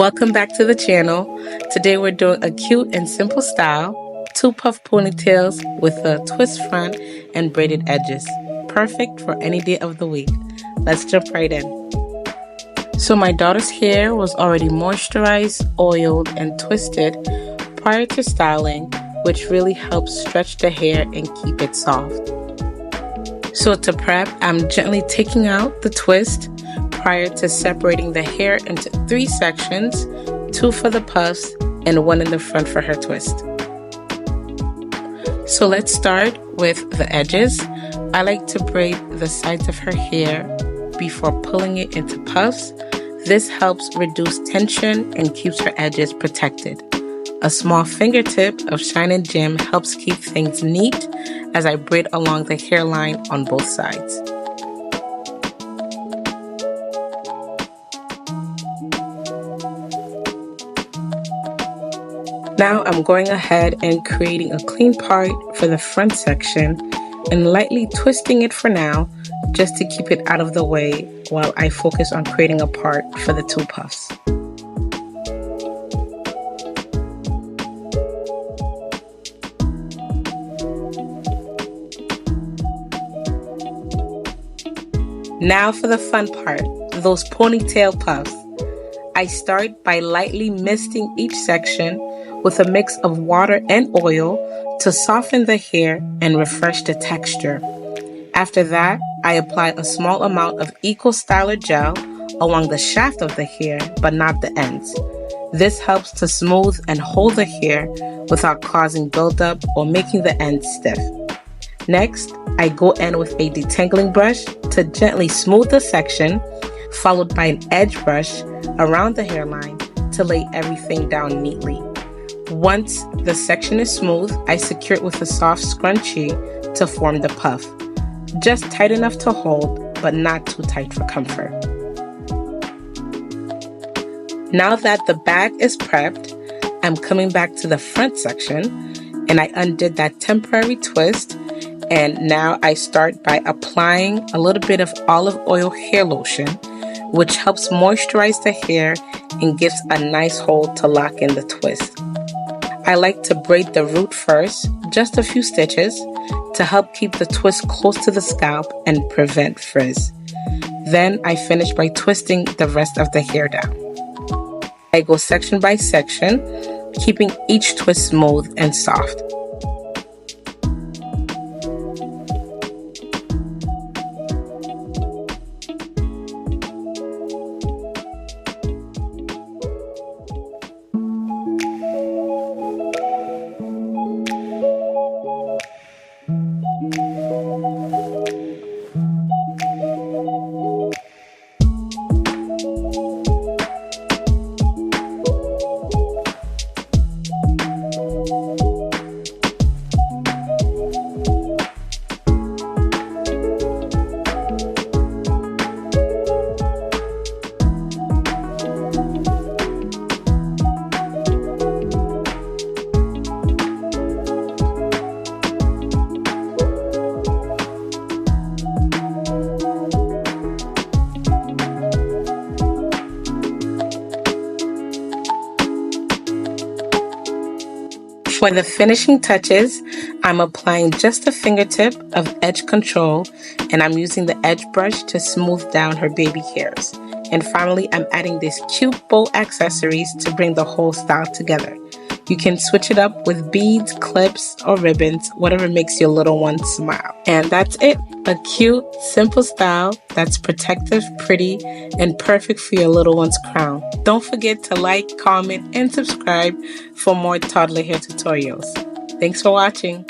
Welcome back to the channel. Today we're doing a cute and simple style, 2-puff ponytails with a twist front and braided edges. Perfect for any day of the week. Let's jump right in. So my daughter's hair was already moisturized, oiled, and twisted prior to styling, which really helps stretch the hair and keep it soft. So to prep, I'm gently taking out the twist prior to separating the hair into 3 sections, 2 for the puffs and 1 in the front for her twist. So let's start with the edges. I like to braid the sides of her hair before pulling it into puffs. This helps reduce tension and keeps her edges protected. A small fingertip of Shine and Jim helps keep things neat as I braid along the hairline on both sides. Now I'm going ahead and creating a clean part for the front section and lightly twisting it for now just to keep it out of the way while I focus on creating a part for the 2 puffs. Now for the fun part, those ponytail puffs. I start by lightly misting each section with a mix of water and oil to soften the hair and refresh the texture. After that, I apply a small amount of Eco Styler gel along the shaft of the hair, but not the ends. This helps to smooth and hold the hair without causing buildup or making the ends stiff. Next, I go in with a detangling brush to gently smooth the section, followed by an edge brush around the hairline to lay everything down neatly. Once the section is smooth, I secure it with a soft scrunchie to form the puff. Just tight enough to hold, but not too tight for comfort. Now that the back is prepped, I'm coming back to the front section and I undid that temporary twist, and now I start by applying a little bit of olive oil hair lotion, which helps moisturize the hair and gives a nice hold to lock in the twist. I like to braid the root first, just a few stitches, to help keep the twist close to the scalp and prevent frizz. Then I finish by twisting the rest of the hair down. I go section by section, keeping each twist smooth and soft. For the finishing touches, I'm applying just a fingertip of edge control, and I'm using the edge brush to smooth down her baby hairs. And finally, I'm adding these cute bow accessories to bring the whole style together. You can switch it up with beads, clips, or ribbons, whatever makes your little one smile. And that's it. A cute, simple style that's protective, pretty, and perfect for your little one's crown. Don't forget to like, comment, and subscribe for more toddler hair tutorials. Thanks for watching.